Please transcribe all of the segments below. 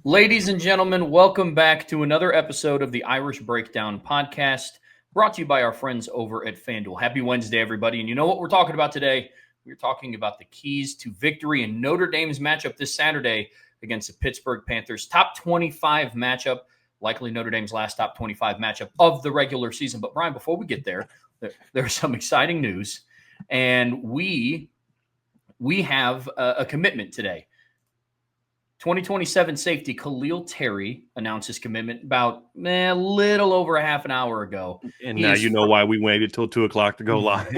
Ladies and gentlemen, welcome back to another episode of the Irish Breakdown podcast, brought to you by our friends over at FanDuel. Happy Wednesday, everybody. And you know what we're talking about today? We're talking about the keys to victory in Notre Dame's matchup this Saturday against the Pittsburgh Panthers. Top 25 matchup, likely Notre Dame's last top 25 matchup of the regular season. But Brian, before we get there's some exciting news. And we have a commitment today. 2027 safety Khalil Terry announced his commitment about a little over a half an hour ago. And now you know why we waited till 2 o'clock to go live.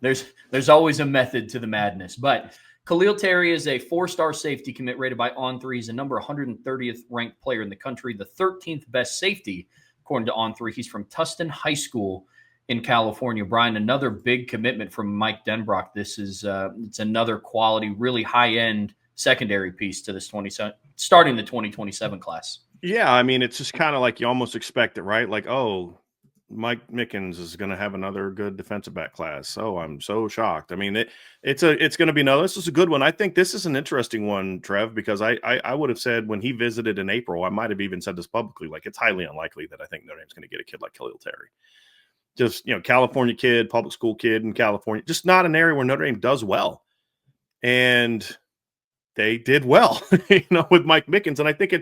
There's always a method to the madness. But Khalil Terry is a four-star safety commit rated by On3. He's a number 130th ranked player in the country, the 13th best safety according to On3. He's from Tustin High School in California. Brian, another big commitment from Mike Denbrock. This is it's another quality, really high-end secondary piece to this starting the 2027 class. Yeah, I mean, it's just kind of like you almost expect it, right? Like, oh, Mike Mickens is going to have another good defensive back class. Oh, I'm so shocked. I mean, it's going to be another. This is a good one. I think this is an interesting one, Trev, because I would have said when he visited in April, I might have even said this publicly, like it's highly unlikely that I think Notre Dame's going to get a kid like Khalil Terry. Just, California kid, public school kid in California, just not an area where Notre Dame does well. And they did well, with Mike Mickens. And I think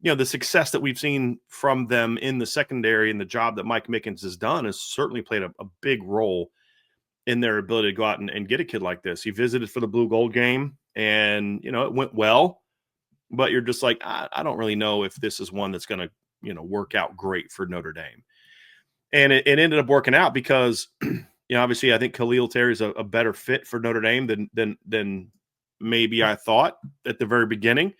the success that we've seen from them in the secondary and the job that Mike Mickens has done has certainly played a big role in their ability to go out and get a kid like this. He visited for the Blue Gold game and, it went well, but you're just like, I don't really know if this is one that's going to, work out great for Notre Dame. And it ended up working out because, obviously I think Khalil Terry is a better fit for Notre Dame than maybe I thought at the very beginning.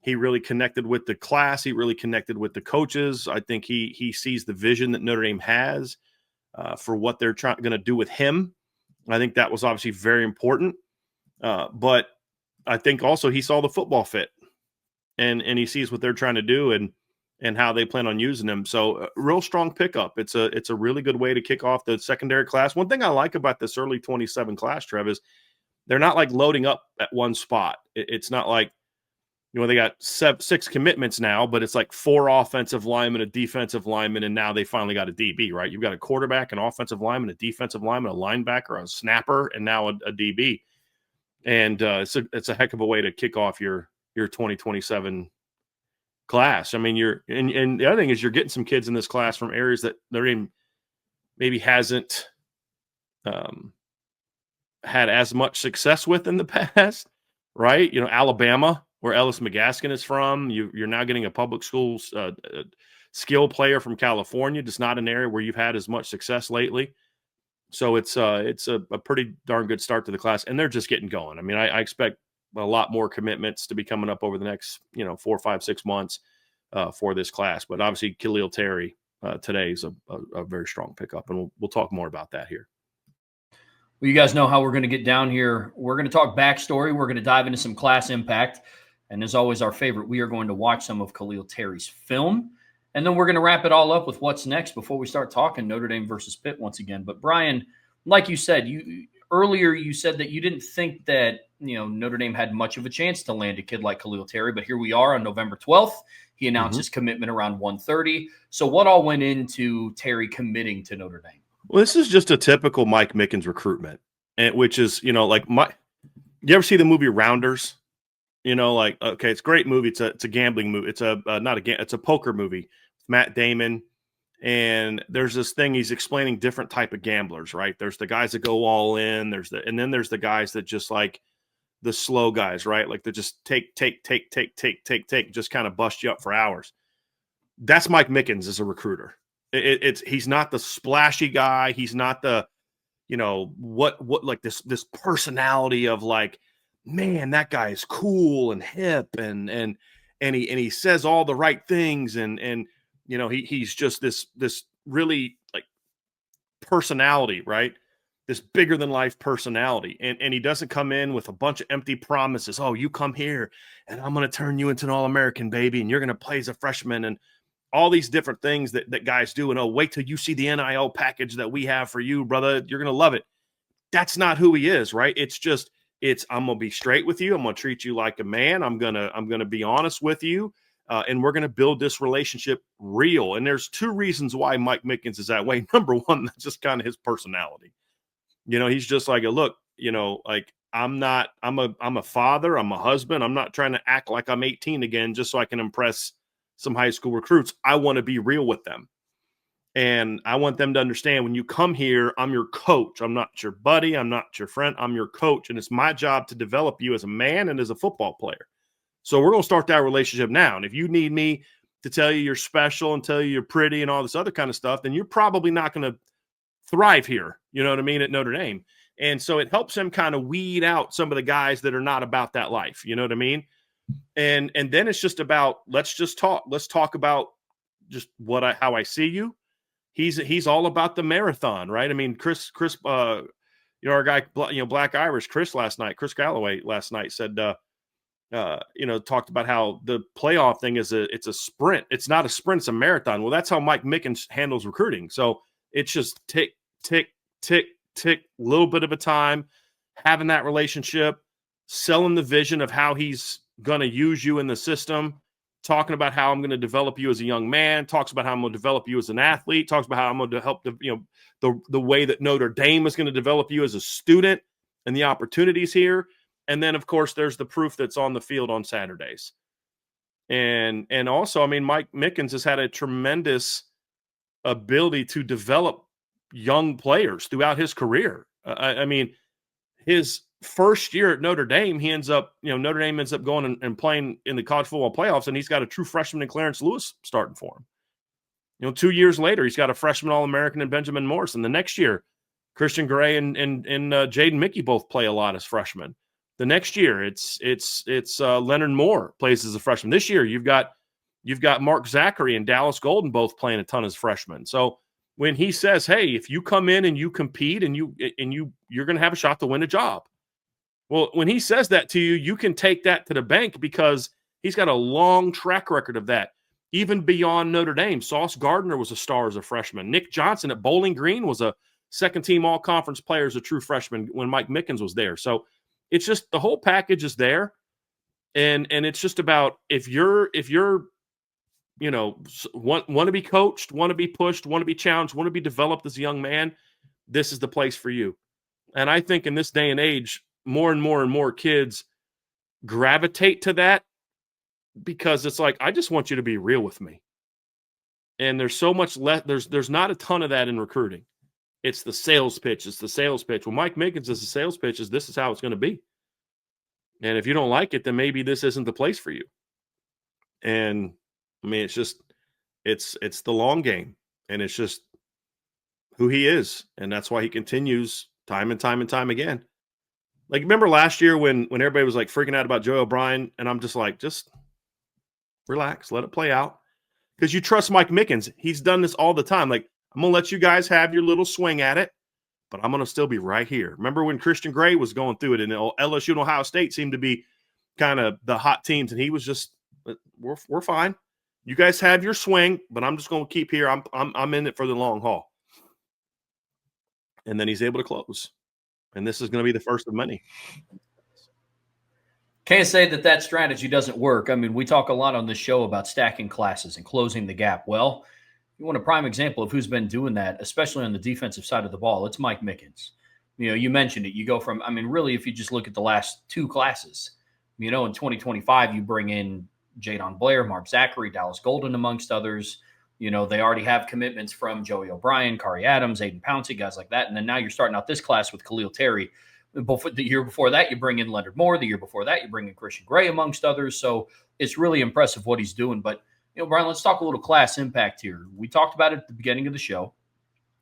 He really connected with the class. He really connected with the coaches. I think he sees the vision that Notre Dame has for what they're going to do with him. I think that was obviously very important. But I think also he saw the football fit and he sees what they're trying to do and how they plan on using him. So a real strong pickup. It's a really good way to kick off the secondary class. One thing I like about this early 27 class, Trev, is they're not like loading up at one spot. It's not like, they got 6 commitments now, but it's like 4 offensive linemen, a defensive lineman, and now they finally got a DB, right? You've got a quarterback, an offensive lineman, a defensive lineman, a linebacker, a snapper, and now a DB. And it's a heck of a way to kick off your 2027 class. I mean, and the other thing is you're getting some kids in this class from areas that Notre Dame maybe hasn't had as much success with in the past, right? Alabama, where Ellis McGaskin is from. You're now getting a public school skill player from California, just not an area where you've had as much success lately. So it's a pretty darn good start to the class, and they're just getting going. I mean, I expect a lot more commitments to be coming up over the next 4, 5, 6 months for this class. But obviously, Khalil Terry today is a very strong pickup, and we'll talk more about that here. Well, you guys know how we're going to get down here. We're going to talk backstory. We're going to dive into some class impact. And as always, our favorite, we are going to watch some of Khalil Terry's film. And then we're going to wrap it all up with what's next before we start talking Notre Dame versus Pitt once again. But Brian, like you said, earlier you said that you didn't think that Notre Dame had much of a chance to land a kid like Khalil Terry. But here we are on November 12th. He announced his commitment around 1:30. So what all went into Terry committing to Notre Dame? Well, this is just a typical Mike Mickens recruitment, which is, you ever see the movie Rounders? Okay, it's a great movie. It's a gambling movie. It's it's a poker movie. Matt Damon. And there's this thing he's explaining different type of gamblers, right? There's the guys that go all in. And then there's the guys that just like the slow guys, right? Like they just take, just kind of bust you up for hours. That's Mike Mickens as a recruiter. He's not the splashy guy. He's not the, what like this personality of like, man, that guy is cool and hip and he says all the right things and he's just this really like personality, right? This bigger than life personality. And he doesn't come in with a bunch of empty promises. Oh, you come here and I'm going to turn you into an All-American, baby, and you're going to play as a freshman and all these different things that guys do. And, oh, wait till you see the NIL package that we have for you, brother. You're going to love it. That's not who he is, right? It's I'm going to be straight with you. I'm going to treat you like a man. I'm going to be honest with you. And we're going to build this relationship real. And there's two reasons why Mike Mickens is that way. Number one, that's just kind of his personality. He's just like, look, like I'm a father. I'm a husband. I'm not trying to act like I'm 18 again, just so I can impress some high school recruits. I want to be real with them. And I want them to understand when you come here, I'm your coach. I'm not your buddy. I'm not your friend. I'm your coach. And it's my job to develop you as a man and as a football player. So we're going to start that relationship now. And if you need me to tell you you're special and tell you you're pretty and all this other kind of stuff, then you're probably not going to thrive here. You know what I mean? At Notre Dame. And so it helps him kind of weed out some of the guys that are not about that life. You know what I mean? And then it's just about, let's just talk. Let's talk about just how I see you. He's all about the marathon, right? I mean, Chris, our guy, Black Irish, Chris Galloway last night said, talked about how the playoff thing it's a sprint. It's not a sprint, it's a marathon. Well, that's how Mike Mickens handles recruiting. So it's just tick, tick, tick, tick, little bit of a time, having that relationship, selling the vision of how he's going to use you in the system, talking about how I'm going to develop you as a young man, talks about how I'm going to develop you as an athlete, talks about how I'm going to help the way that Notre Dame is going to develop you as a student and the opportunities here. And then, of course, there's the proof that's on the field on Saturdays. And also, I mean, Mike Mickens has had a tremendous ability to develop young players throughout his career. I mean, his first year at Notre Dame, Notre Dame ends up going and playing in the college football playoffs, and he's got a true freshman in Clarence Lewis starting for him. 2 years later, he's got a freshman All-American in Benjamin Morrison. The next year, Christian Gray and Jaden Mickey both play a lot as freshmen. The next year, it's Leonard Moore plays as a freshman. This year, you've got Mark Zachary and Dallas Golden both playing a ton as freshmen. So when he says, "Hey, if you come in and you compete and you're going to have a shot to win a job," well, when he says that to you, you can take that to the bank because he's got a long track record of that. Even beyond Notre Dame, Sauce Gardner was a star as a freshman. Nick Johnson at Bowling Green was a second-team all-conference player as a true freshman when Mike Mickens was there. So it's just the whole package is there, and it's just about if you're want to be coached, want to be pushed, want to be challenged, want to be developed as a young man, this is the place for you. And I think in this day and age, more and more and more kids gravitate to that because it's like, I just want you to be real with me. And there's so much less. There's not a ton of that in recruiting. It's the sales pitch. It's the sales pitch. Well, Mike Mickens is the sales pitch is this is how it's going to be. And if you don't like it, then maybe this isn't the place for you. And I mean, it's the long game, and it's just who he is. And that's why he continues time and time and time again. Like, remember last year when everybody was like freaking out about Joe O'Brien, and I'm just like, just relax, let it play out. Because you trust Mike Mickens. He's done this all the time. Like, I'm going to let you guys have your little swing at it, but I'm going to still be right here. Remember when Christian Gray was going through it, and LSU and Ohio State seemed to be kind of the hot teams, and he was just, we're fine. You guys have your swing, but I'm just going to keep here. I'm in it for the long haul. And then he's able to close. And this is going to be the first of many. Can't say that strategy doesn't work. I mean, we talk a lot on this show about stacking classes and closing the gap. Well, you want a prime example of who's been doing that, especially on the defensive side of the ball. It's Mike Mickens. You mentioned it. You go from, I mean, really, if you just look at the last two classes, in 2025, you bring in Jadon Blair, Mark Zachary, Dallas Golden, amongst others. They already have commitments from Joey O'Brien, Kari Adams, Aiden Pouncey, guys like that. And then now you're starting out this class with Khalil Terry. The year before that, you bring in Leonard Moore. The year before that, you bring in Christian Gray, amongst others. So it's really impressive what he's doing. But, Brian, let's talk a little class impact here. We talked about it at the beginning of the show,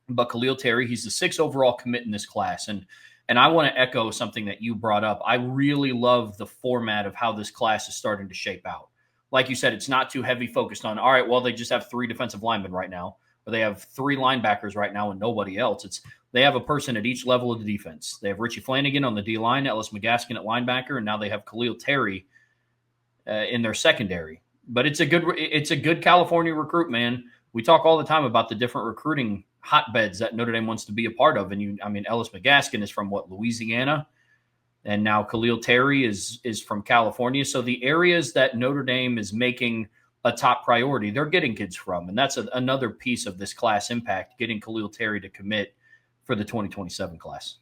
but Khalil Terry, he's the 6th overall commit in this class. And I want to echo something that you brought up. I really love the format of how this class is starting to shape out. Like you said, it's not too heavy focused on, all right, well, they just have 3 defensive linemen right now, or they have 3 linebackers right now and nobody else. They have a person at each level of the defense. They have Richie Flanagan on the D-line, Ellis McGaskin at linebacker, and now they have Khalil Terry in their secondary. But it's a good California recruit, man. We talk all the time about the different recruiting hotbeds that Notre Dame wants to be a part of. And Ellis McGaskin is from Louisiana. and now Khalil Terry is from California. So the areas that Notre Dame is making a top priority, they're getting kids from, and that's another piece of this class impact, getting Khalil Terry to commit for the 2027 class.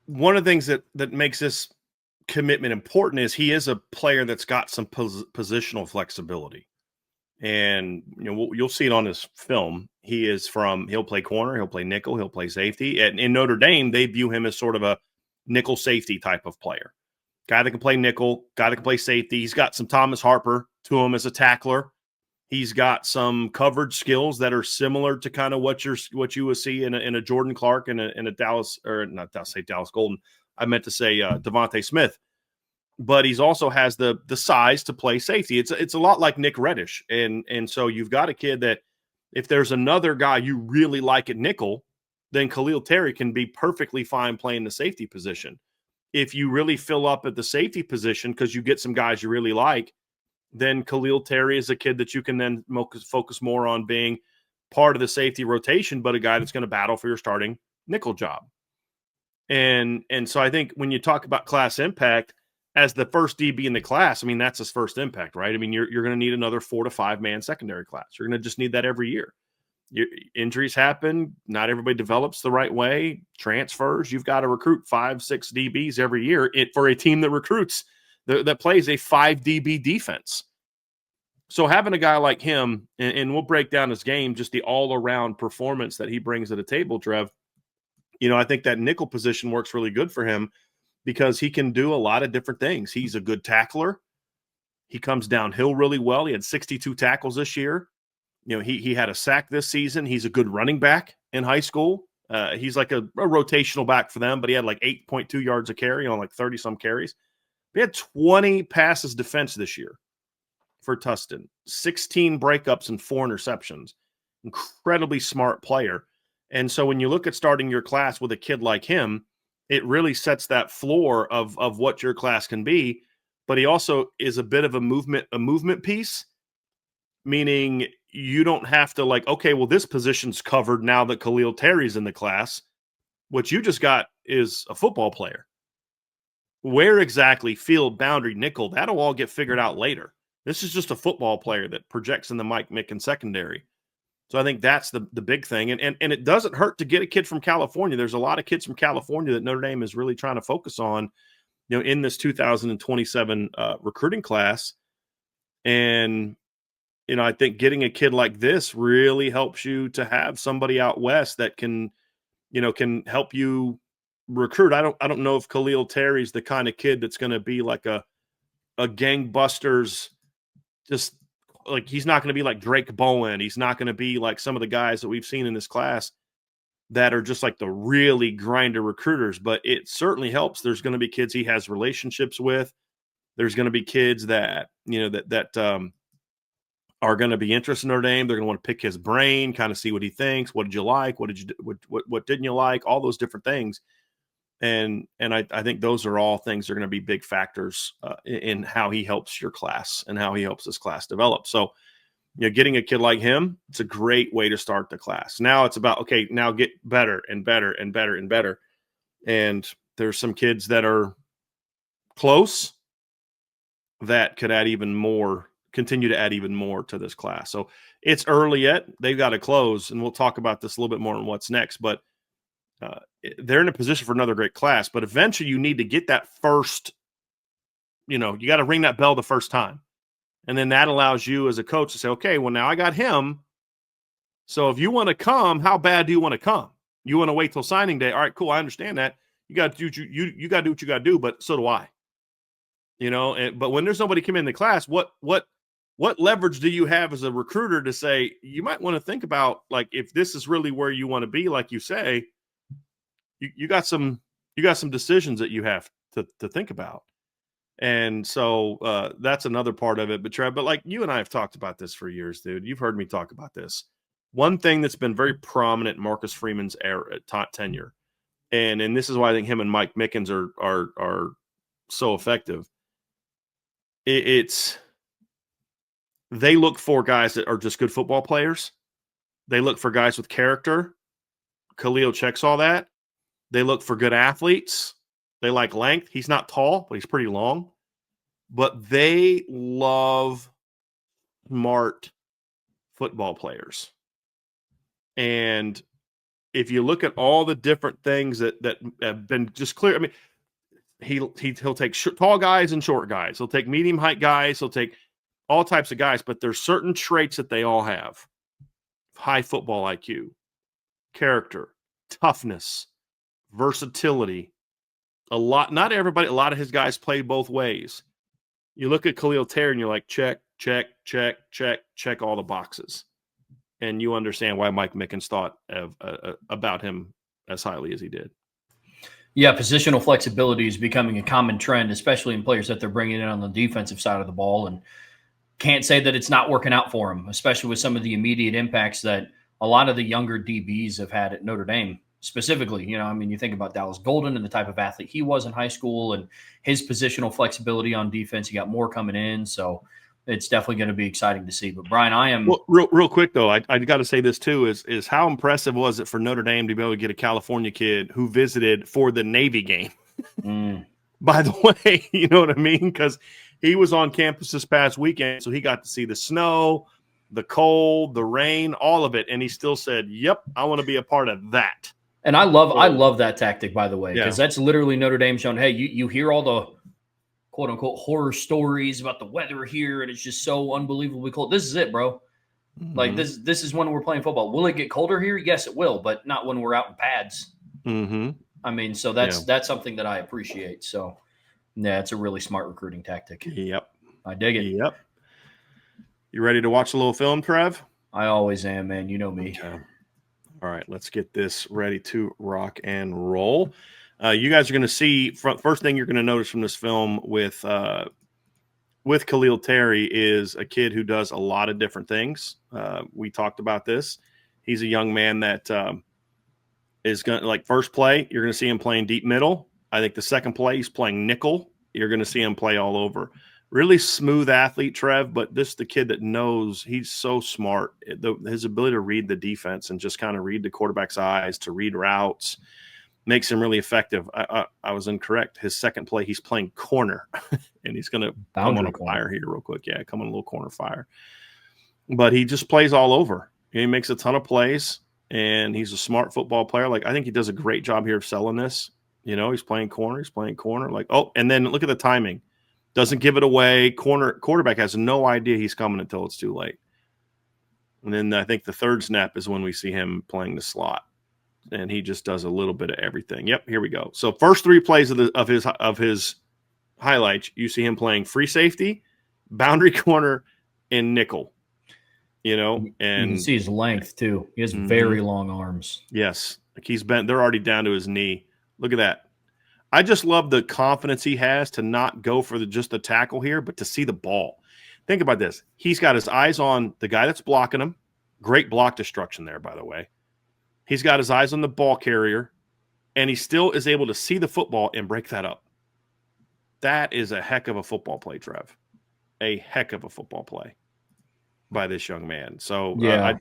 One of the things that makes this commitment important is he is a player that's got some positional flexibility. And you'll see it on this film. He'll play corner, he'll play nickel, he'll play safety. And in Notre Dame, they view him as sort of a nickel safety type of player. Guy that can play nickel, guy that can play safety. He's got some Thomas Harper to him as a tackler. He's got some coverage skills that are similar to kind of what you would see in a Jordan Clark and a Dallas, or not Dallas, say Dallas Golden. I meant to say Devontae Smith. But he's also has the size to play safety. It's a lot like Nick Reddish. And so you've got a kid that if there's another guy you really like at nickel, then Khalil Terry can be perfectly fine playing the safety position. If you really fill up at the safety position because you get some guys you really like, then Khalil Terry is a kid that you can then focus more on being part of the safety rotation, but a guy that's going to battle for your starting nickel job. And so I think when you talk about class impact, as the first DB in the class, I mean, that's his first impact, right? I mean, you're going to need another 4 to 5 man secondary class. You're going to just need that every year. Injuries happen. Not everybody develops the right way. Transfers. You've got to recruit 5, 6 DBs every year for a team that recruits, that plays a 5 DB defense. So having a guy like him, and we'll break down his game, just the all-around performance that he brings to the table, Trev, I think that nickel position works really good for him, because he can do a lot of different things. He's a good tackler. He comes downhill really well. He had 62 tackles this year. He had a sack this season. He's a good running back in high school. He's like a rotational back for them, but he had like 8.2 yards a carry on like 30-some carries. He had 20 passes defense this year for Tustin, 16 breakups and 4 interceptions. Incredibly smart player. And so when you look at starting your class with a kid like him, it really sets that floor of what your class can be. But he also is a bit of a movement piece, meaning you don't have to like, okay, well, this position's covered now that Khalil Terry's in the class. What you just got is a football player. Where exactly, field, boundary, nickel, that'll all get figured out later. This is just a football player that projects in the Mike Mickens secondary. So I think that's the big thing. And it doesn't hurt to get a kid from California. There's a lot of kids from California that Notre Dame is really trying to focus on, in this 2027 recruiting class. And, I think getting a kid like this really helps you to have somebody out west that can help you recruit. I don't know if Khalil Terry's the kind of kid that's going to be like a gangbusters, just like he's not going to be like Drake Bowen. He's not going to be like some of the guys that we've seen in this class that are just like the really grinder recruiters, but it certainly helps. There's going to be kids he has relationships with. There's going to be kids that, are going to be interested in Notre Dame. They're going to want to pick his brain, kind of see what he thinks. What did you like? What didn't you like? All those different things. And I think those are all things that are going to be big factors in how he helps your class and how he helps this class develop. So, getting a kid like him, it's a great way to start the class. Now it's about, okay, now get better and better and better and better. And there's some kids that are close that could continue to add even more to this class. So it's early yet. They've got to close, and we'll talk about this a little bit more on what's next. But they're in a position for another great class, but eventually you need to get that first, you got to ring that bell the first time. And then that allows you as a coach to say, okay, well, now I got him. So if you want to come, how bad do you want to come? You want to wait till signing day? All right, cool. I understand that. You got to do you got to do what you got to do, but so do I. But when there's nobody coming in the class, what leverage do you have as a recruiter to say, you might want to think about, like, if this is really where you want to be, like you say, you got some decisions that you have to think about. And so that's another part of it. But Trev, like you and I have talked about this for years, dude. You've heard me talk about this. One thing that's been very prominent in Marcus Freeman's tenure, and this is why I think him and Mike Mickens are so effective. They look for guys that are just good football players. They look for guys with character. Khalil checks all that. They look for good athletes. They like length. He's not tall, but he's pretty long. But they love smart football players. And if you look at all the different things that have been just clear, I mean, he'll take tall guys and short guys. He'll take medium height guys. He'll take all types of guys. But there's certain traits that they all have: high football IQ, character, toughness, versatility. Not everybody. A lot of his guys play both ways. You look at Khalil Terry and you're like, check, check, check, check, check all the boxes. And you understand why Mike Mickens thought about him as highly as he did. Yeah, positional flexibility is becoming a common trend, especially in players that they're bringing in on the defensive side of the ball. And can't say that it's not working out for him, especially with some of the immediate impacts that a lot of the younger DBs have had at Notre Dame. Specifically, you think about Dallas Golden and the type of athlete he was in high school and his positional flexibility on defense. He got more coming in. So it's definitely going to be exciting to see. But Brian, I am real quick though. I got to say this too: is how impressive was it for Notre Dame to be able to get a California kid who visited for the Navy game? By the way, you know what I mean? Because he was on campus this past weekend, so he got to see the snow, the cold, the rain, all of it, and he still said, "Yep, I want to be a part of that." And I love that tactic, by the way, because that's literally Notre Dame showing, hey, you hear all the quote unquote horror stories about the weather here, and it's just so unbelievably cold. This is it, bro. Mm-hmm. Like this is when we're playing football. Will it get colder here? Yes, it will, but not when we're out in pads. Mm-hmm. So that's something that I appreciate. So yeah, it's a really smart recruiting tactic. Yep. I dig it. Yep. You ready to watch a little film, Trev? I always am, man. You know me. Okay. All right, let's get this ready to rock and roll. You guys are going to see first thing you're going to notice from this film with Khalil Terry is a kid who does a lot of different things. We talked about this. He's a young man that is going to, like, first play, you're going to see him playing deep middle. I think the second play, he's playing nickel. You're going to see him play all over. Really smooth athlete, Trev, but this is the kid that knows. He's so smart. His ability to read the defense and just kind of read the quarterback's eyes, to read routes, makes him really effective. I was incorrect. His second play, he's playing corner, and he's going to come on a fire here real quick. Yeah, come on a little corner fire. But he just plays all over. He makes a ton of plays, and he's a smart football player. Like, I think he does a great job here of selling this. He's playing corner. Like, and then look at the timing. Doesn't give it away. Quarterback has no idea he's coming until it's too late. And then I think the third snap is when we see him playing the slot, and he just does a little bit of everything. Yep, here we go. So first three plays of his highlights, you see him playing free safety, boundary corner, and nickel. And you can see his length too. He has very long arms. Yes, like he's bent. They're already down to his knee. Look at that. I just love the confidence he has to not go for just the tackle here, but to see the ball. Think about this. He's got his eyes on the guy that's blocking him. Great block destruction there, by the way. He's got his eyes on the ball carrier, and he still is able to see the football and break that up. That is a heck of a football play, Trev. A heck of a football play by this young man. So yeah,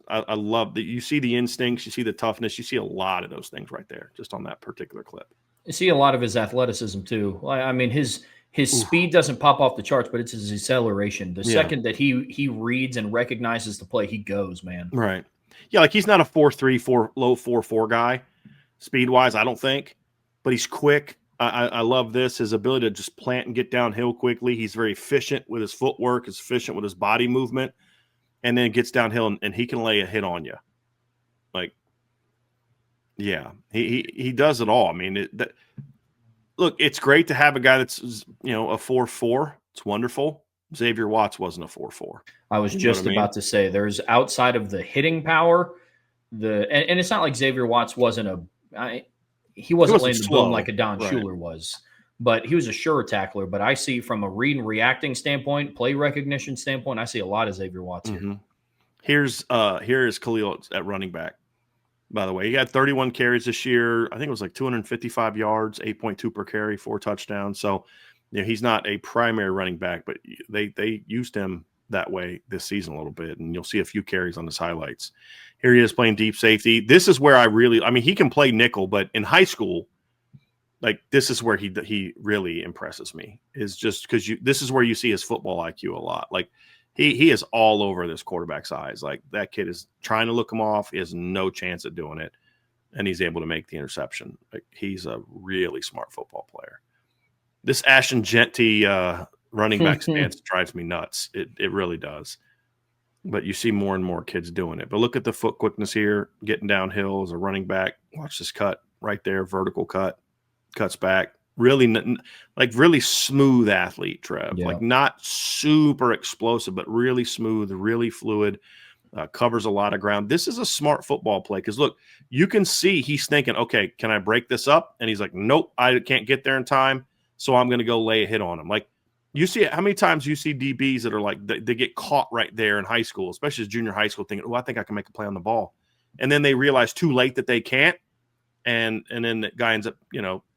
I love that. You see the instincts, you see the toughness, you see a lot of those things right there, just on that particular clip. You see a lot of his athleticism too. I mean, his speed doesn't pop off the charts, but it's his acceleration. The second that he reads and recognizes the play, he goes, man. Right. Yeah, like he's not a 4.34, low 4.4 guy, speed-wise, I don't think. But he's quick. I love this, his ability to just plant and get downhill quickly. He's very efficient with his footwork, he's efficient with his body movement, and then gets downhill, and he can lay a hit on you. Like, yeah, he does it all. I mean, look, it's great to have a guy that's, a 4.4. It's wonderful. Xavier Watts wasn't a 4.4. I was just about to say, there's outside of the hitting power, and it's not like Xavier Watts wasn't he wasn't laying the boom like a Don Schuler was, but he was a sure tackler. But I see from a read and reacting standpoint, play recognition standpoint, I see a lot of Xavier Watts here. Here is Khalil at running back. By the way, he had 31 carries this year. I think it was like 255 yards, 8.2 per carry, 4 touchdowns. So, he's not a primary running back, but they used him that way this season a little bit, and you'll see a few carries on his highlights. Here he is playing deep safety. This is where he can play nickel, but in high school, like this is where he really impresses me, is just because this is where you see his football IQ a lot. Like he is all over this quarterback's eyes. Like that kid is trying to look him off. He has no chance at doing it, and he's able to make the interception. Like he's a really smart football player. This Ashton Genty running back stance drives me nuts. It really does. But you see more and more kids doing it. But look at the foot quickness here, getting downhill as a running back. Watch this cut right there, vertical cut, cuts back. Really smooth athlete, Trev. Yeah. Like not super explosive, but really smooth, really fluid, covers a lot of ground. This is a smart football play because, look, you can see he's thinking, okay, can I break this up? And he's like, nope, I can't get there in time, so I'm going to go lay a hit on him. Like, you see how many times you see DBs that are like they get caught right there in high school, especially as junior high school, thinking, "Oh, I think I can make a play on the ball," and then they realize too late that they can't, and then the guy ends up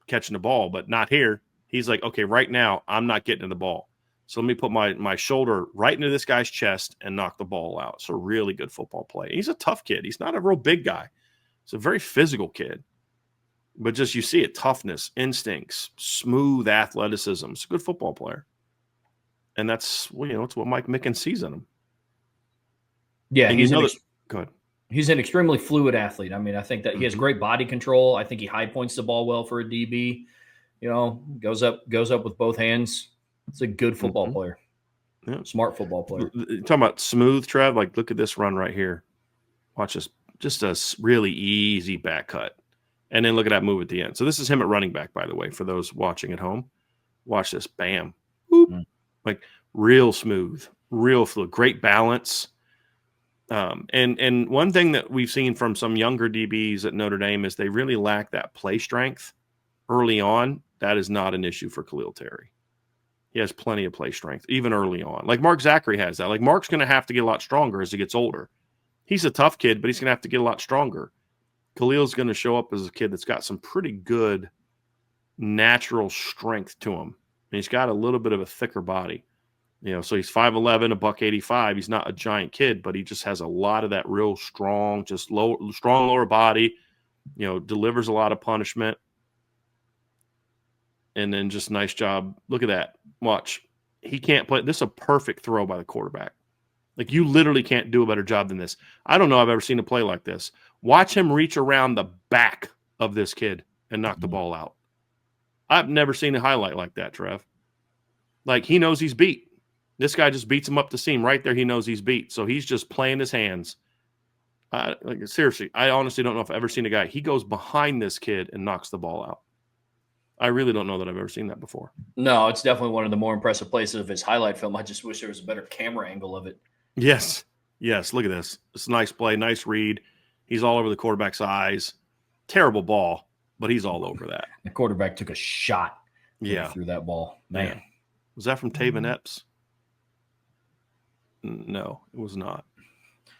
catching the ball, but not here. He's like, "Okay, right now I'm not getting to the ball, so let me put my shoulder right into this guy's chest and knock the ball out." So really good football play. He's a tough kid. He's not a real big guy. He's a very physical kid, but just you see it, toughness, instincts, smooth athleticism. He's a good football player. And that's it's what Mike Mickens sees in him. Yeah, and he's an extremely fluid athlete. I mean, I think that he has great body control. I think he high points the ball well for a DB. Goes up with both hands. It's a good football player. Yeah. Smart football player. Talking about smooth, Trev, like look at this run right here. Watch this. Just a really easy back cut. And then look at that move at the end. So this is him at running back, by the way, for those watching at home. Watch this. Bam. Whoop. Like real smooth, real fluid, great balance. And one thing that we've seen from some younger DBs at Notre Dame is they really lack that play strength early on. That is not an issue for Khalil Terry. He has plenty of play strength, even early on. Like Mark Zachary has that. Like Mark's going to have to get a lot stronger as he gets older. He's a tough kid, but he's going to have to get a lot stronger. Khalil's going to show up as a kid that's got some pretty good natural strength to him. And he's got a little bit of a thicker body, so he's 5'11", $185. He's not a giant kid, but he just has a lot of that real strong, strong lower body, delivers a lot of punishment. And then just nice job. Look at that. Watch. He can't play. This is a perfect throw by the quarterback. Like you literally can't do a better job than this. I don't know I've ever seen a play like this. Watch him reach around the back of this kid and knock the ball out. I've never seen a highlight like that, Trev. Like he knows he's beat. This guy just beats him up the seam right there. He knows he's beat. So he's just playing his hands. Seriously, I honestly don't know if I've ever seen a guy. He goes behind this kid and knocks the ball out. I really don't know that I've ever seen that before. No, it's definitely one of the more impressive places of his highlight film. I just wish there was a better camera angle of it. Yes. Look at this. It's a nice play, nice read. He's all over the quarterback's eyes. Terrible ball, but he's all over that. The quarterback took a shot through that ball. Man. Yeah. Was that from Taven Epps? No, it was not.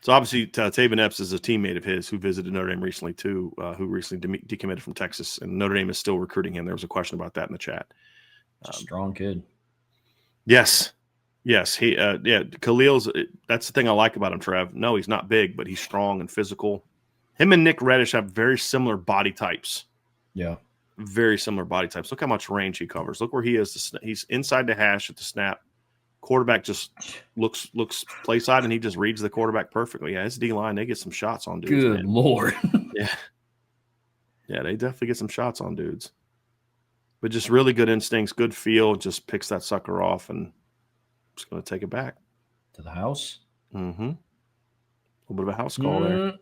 So obviously Taven Epps is a teammate of his who visited Notre Dame recently too, who recently decommitted from Texas, and Notre Dame is still recruiting him. There was a question about that in the chat. Strong kid. Yes. Khalil's. That's the thing I like about him, Trev. No, he's not big, but he's strong and physical. Him and Nick Reddish have very similar body types. Yeah. Very similar body types. Look how much range he covers. Look where he is. He's inside the hash at the snap. Quarterback just looks play side, and he just reads the quarterback perfectly. Yeah, his D-line, they get some shots on dudes. Good Lord. Yeah, they definitely get some shots on dudes. But just really good instincts, good feel, just picks that sucker off and just going to take it back. To the house? Mm-hmm. A little bit of a house call there.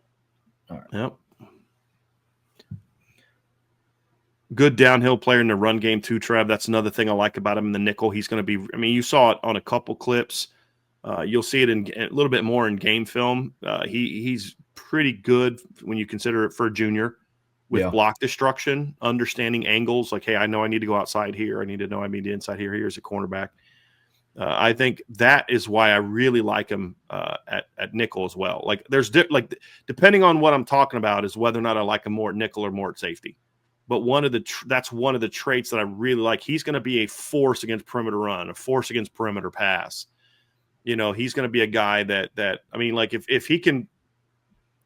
All right. Yep. Good downhill player in the run game too, Trev. That's another thing I like about him in the nickel. He's going to be – I mean, you saw it on a couple clips. You'll see it in a little bit more in game film. He's pretty good when you consider it for a junior with block destruction, understanding angles. Like, hey, I know I need to go outside here. I need to know I need to inside here. Here's a cornerback. I think that is why I really like him at nickel as well. Like, depending on what I'm talking about is whether or not I like him more at nickel or more at safety. But that's one of the traits that I really like. He's going to be a force against perimeter run, a force against perimeter pass. You know, he's going to be a guy that I mean, like if he can,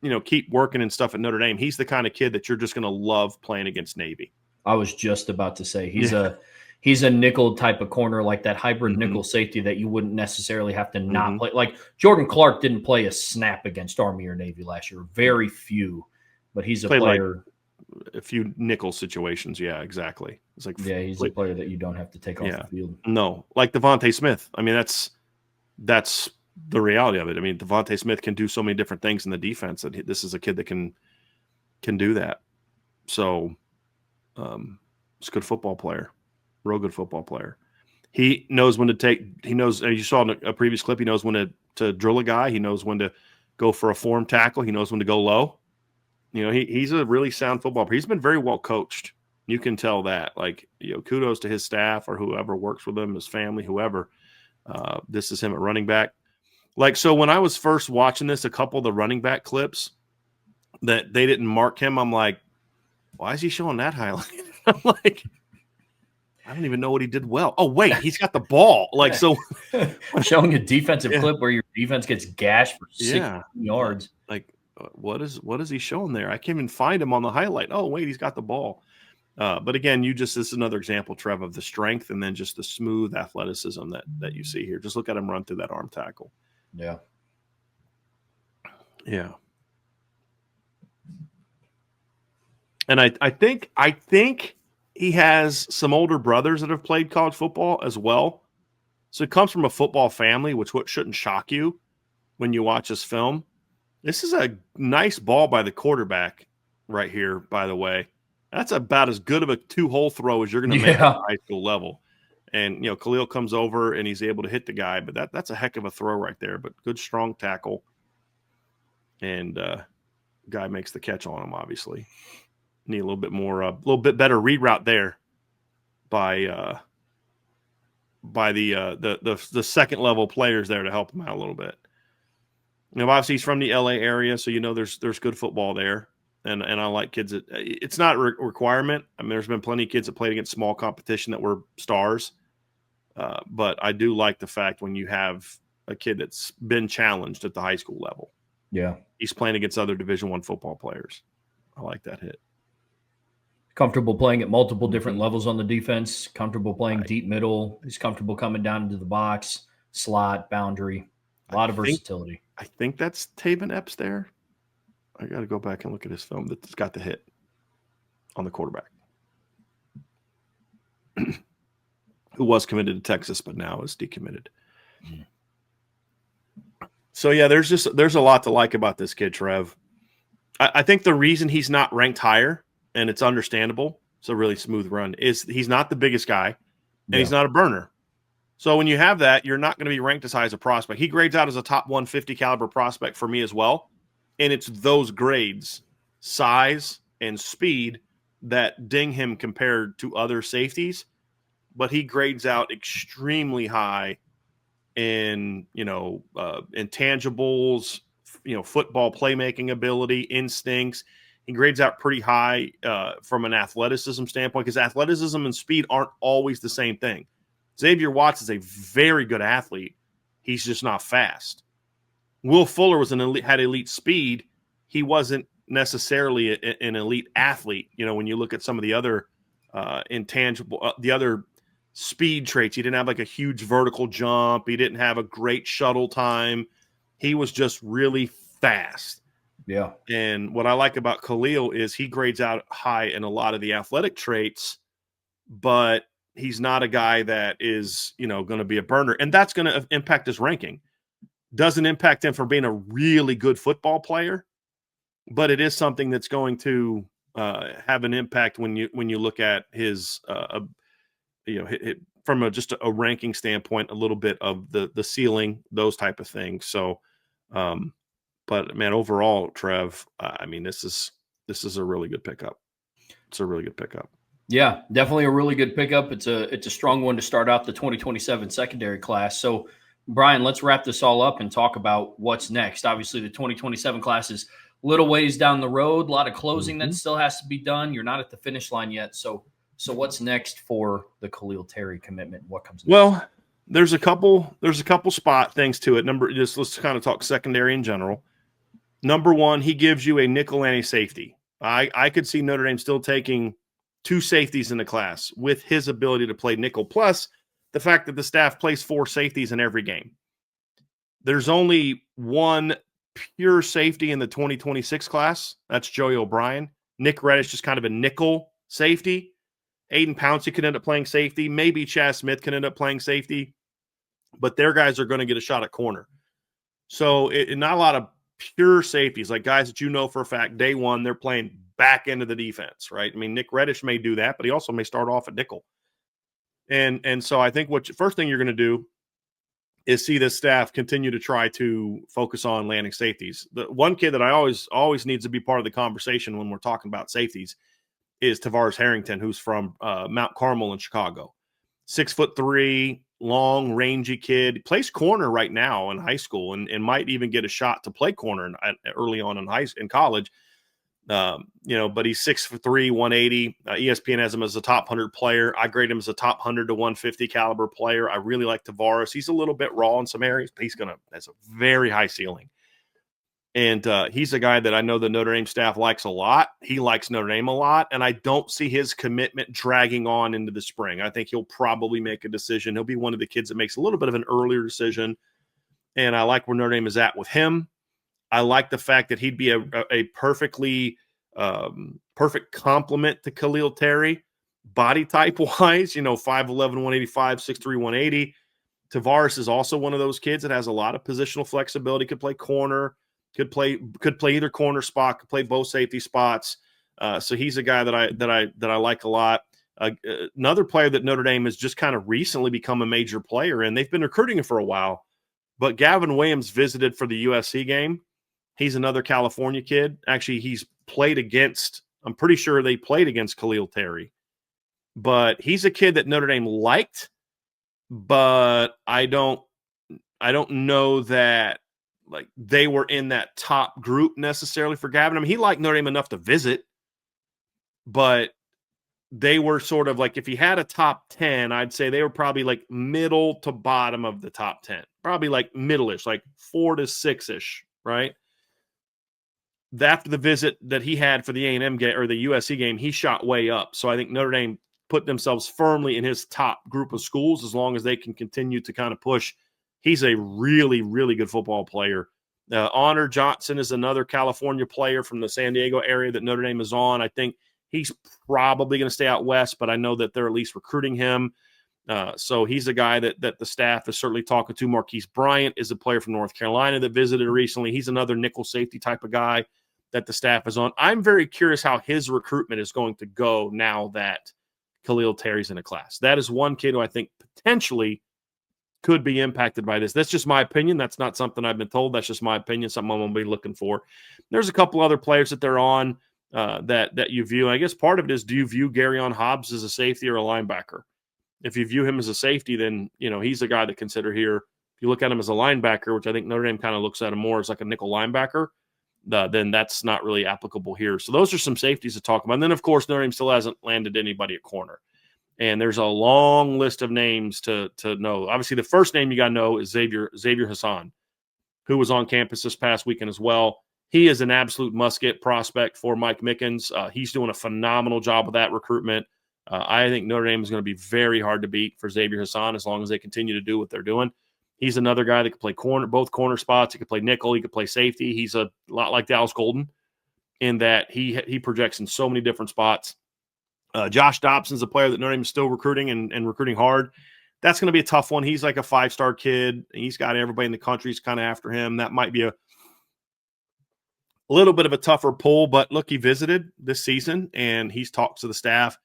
you know, keep working and stuff at Notre Dame, he's the kind of kid that you're just going to love playing against Navy. I was just about to say he's a nickel type of corner, like that hybrid nickel safety that you wouldn't necessarily have to not play. Like Jordan Clark didn't play a snap against Army or Navy last year, very few, but he's a player. Like a few nickel situations, yeah, exactly. It's like he's a player that you don't have to take off the field. No, like Devontae Smith. I mean, that's the reality of it. I mean, Devontae Smith can do so many different things in the defense that this is a kid that can do that. So, it's a good football player, real good football player. He knows when to take. He knows. As you saw in a previous clip, he knows when to drill a guy. He knows when to go for a form tackle. He knows when to go low. You know, he's a really sound football player. He's been very well coached. You can tell that. Like, you know, kudos to his staff or whoever works with him, his family, whoever. This is him at running back. Like, so when I was first watching this, a couple of the running back clips that they didn't mark him, I'm like, why is he showing that highlight? I'm like, I don't even know what he did well. Oh, wait, he's got the ball. Like, so showing a defensive clip where your defense gets gashed for 60 yards. Like, what is he showing there? I can't even find him on the highlight. Oh, wait, he's got the ball. But again, this is another example, Trev, of the strength and then just the smooth athleticism that you see here. Just look at him run through that arm tackle. Yeah. Yeah. And I think he has some older brothers that have played college football as well. So it comes from a football family, which shouldn't shock you when you watch this film. This is a nice ball by the quarterback right here, by the way. That's about as good of a two-hole throw as you're going to make at the high school level. And, you know, Khalil comes over and he's able to hit the guy, but that's a heck of a throw right there. But good, strong tackle. And guy makes the catch on him, obviously. Need a little bit better read route there by the second level players there to help him out a little bit. You know, obviously he's from the LA area, so you know there's good football there, and I like kids that it's not a requirement. I mean, there's been plenty of kids that played against small competition that were stars, but I do like the fact when you have a kid that's been challenged at the high school level. Yeah, he's playing against other Division I football players. I like that hit. Comfortable playing at multiple different levels on the defense, comfortable playing deep middle. He's comfortable coming down into the box, slot, boundary, a lot of versatility. I think that's Taven Epps there. I got to go back and look at his film that's got the hit on the quarterback. Who was committed to Texas, but now is decommitted. So, yeah, there's a lot to like about this kid, Trev. I think the reason he's not ranked higher, and it's understandable, it's a really smooth run, is he's not the biggest guy, and he's not a burner. So when you have that, you're not going to be ranked as high as a prospect. He grades out as a top 150 caliber prospect for me as well, and it's those grades, size and speed, that ding him compared to other safeties, but he grades out extremely high in, intangibles, football playmaking ability, instincts. He grades out pretty high from an athleticism standpoint, because athleticism and speed aren't always the same thing. Xavier Watts is a very good athlete. He's just not fast. Will Fuller had elite speed. He wasn't necessarily an elite athlete. You know, when you look at some of the other the other speed traits, he didn't have like a huge vertical jump. He didn't have a great shuttle time. He was just really fast. Yeah. And what I like about Khalil is he grades out high in a lot of the athletic traits, but he's not a guy that is, going to be a burner. And that's going to impact his ranking. Doesn't impact him for being a really good football player, but it is something that's going to have an impact when you look at his, from just a ranking standpoint, a little bit of the ceiling, those type of things. So, but man, overall, Trev, I mean, this is a really good pickup. It's a really good pickup. Yeah, definitely a really good pickup. It's a strong one to start out the 2027 secondary class. So, Brian, let's wrap this all up and talk about what's next. Obviously, the 2027 class is a little ways down the road, a lot of closing that still has to be done. You're not at the finish line yet. So what's next for the Khalil Terry commitment? What comes next? Well, There's a couple spot things to it. Let's kind of talk secondary in general. Number one, he gives you a nickel and a safety. I could see Notre Dame still taking 2 safeties in the class with his ability to play nickel, plus the fact that the staff plays 4 safeties in every game. There's only one pure safety in the 2026 class. That's Joey O'Brien. Nick Reddish is kind of a nickel safety. Aiden Pouncey could end up playing safety. Maybe Chaz Smith can end up playing safety. But their guys are going to get a shot at corner. So not a lot of pure safeties, like guys that you know for a fact day one, they're playing back into the defense, right? I mean, Nick Reddish may do that, but he also may start off at nickel. And so I think first thing you're going to do is see this staff continue to try to focus on landing safeties. The one kid that I always needs to be part of the conversation when we're talking about safeties is Tavares Harrington, who's from Mount Carmel in Chicago. 6'3", long, rangy kid. He plays corner right now in high school and might even get a shot to play corner early on in college. But he's 6'3", 180. ESPN has him as a top 100 player. I grade him as a top 100 to 150 caliber player. I really like Tavares. He's a little bit raw in some areas, but has a very high ceiling. And he's a guy that I know the Notre Dame staff likes a lot. He likes Notre Dame a lot, and I don't see his commitment dragging on into the spring. I think he'll probably make a decision. He'll be one of the kids that makes a little bit of an earlier decision, and I like where Notre Dame is at with him. I like the fact that he'd be a perfectly perfect complement to Khalil Terry, body type-wise, 5'11", 185, 6'3", 180. Tavares is also one of those kids that has a lot of positional flexibility, could play corner, could play either corner spot, could play both safety spots. So he's a guy that I like a lot. Another player that Notre Dame has just kind of recently become a major player, and they've been recruiting him for a while. But Gavin Williams visited for the USC game. He's another California kid. Actually, he's played against, I'm pretty sure they played against Khalil Terry. But he's a kid that Notre Dame liked, but I don't know that like they were in that top group necessarily for Gavin. I mean, he liked Notre Dame enough to visit, but they were sort of like, if he had a top 10, I'd say they were probably like middle to bottom of the top 10, probably like middle-ish, like 4 to 6-ish, right? After the visit that he had for the A&M game or the USC game, he shot way up. So I think Notre Dame put themselves firmly in his top group of schools as long as they can continue to kind of push. He's a really, really good football player. Honor Johnson is another California player from the San Diego area that Notre Dame is on. I think he's probably going to stay out west, but I know that they're at least recruiting him. So he's a guy that the staff is certainly talking to. Marquise Bryant is a player from North Carolina that visited recently. He's another nickel safety type of guy that the staff is on. I'm very curious how his recruitment is going to go now that Khalil Terry's in a class. That is one kid who I think potentially could be impacted by this. That's just my opinion. That's not something I've been told. That's just my opinion, something I'm going to be looking for. There's a couple other players that they're on that you view. And I guess part of it is, do you view Garyon Hobbs as a safety or a linebacker? If you view him as a safety, then he's a guy to consider here. If you look at him as a linebacker, which I think Notre Dame kind of looks at him more as like a nickel linebacker, then that's not really applicable here. So those are some safeties to talk about. And then, of course, Notre Dame still hasn't landed anybody at corner. And there's a long list of names to know. Obviously, the first name you got to know is Xavier Hassan, who was on campus this past weekend as well. He is an absolute must-get prospect for Mike Mickens. He's doing a phenomenal job with that recruitment. I think Notre Dame is going to be very hard to beat for Xavier Hassan as long as they continue to do what they're doing. He's another guy that can play both corner spots. He can play nickel. He can play safety. He's a lot like Dallas Golden in that he projects in so many different spots. Josh Dobson's a player that Notre Dame is still recruiting and recruiting hard. That's going to be a tough one. He's like a 5-star kid. He's got everybody in the country's kind of after him. That might be a little bit of a tougher pull, but look, he visited this season and he's talked to the staff.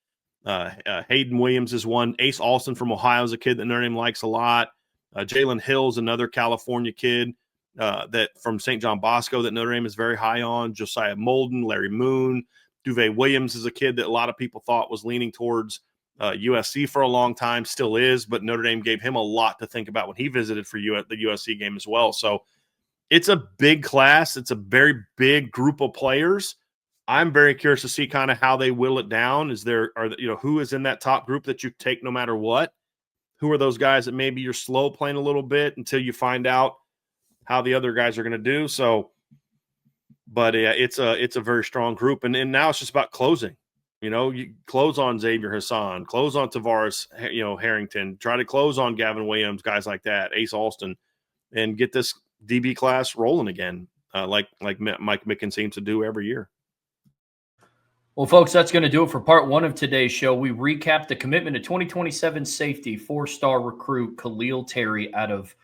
Hayden Williams is one. Ace Alston from Ohio is a kid that Notre Dame likes a lot. Jalen Hill's another California kid that from St. John Bosco that Notre Dame is very high on. Josiah Molden, Larry Moon. Duve Williams is a kid that a lot of people thought was leaning towards USC for a long time, still is, but Notre Dame gave him a lot to think about when he visited for the USC game as well. So it's a big class. It's a very big group of players. I'm very curious to see kind of how they will it down. Who is in that top group that you take no matter what? who are those guys that maybe you're slow playing a little bit until you find out how the other guys are going to do. So, but yeah, it's a very strong group. And now it's just about closing. You close on Xavier Hassan, close on Tavares, Harrington, try to close on Gavin Williams, guys like that, Ace Alston, and get this DB class rolling again, like Mike Mickens seems to do every year. Well, folks, that's going to do it for part one of today's show. We recapped the commitment to 2027 safety, 4-star recruit Khalil Terry out of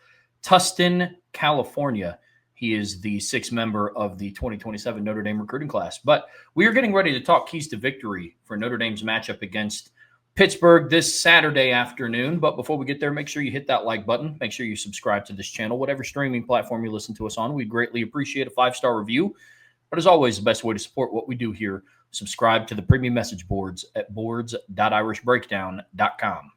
Tustin, California. He is the 6th member of the 2027 Notre Dame recruiting class. But we are getting ready to talk keys to victory for Notre Dame's matchup against Pittsburgh this Saturday afternoon. But before we get there, make sure you hit that like button. Make sure you subscribe to this channel, whatever streaming platform you listen to us on. We'd greatly appreciate a 5-star review. But as always, the best way to support what we do here, subscribe to the premium message boards at boards.irishbreakdown.com.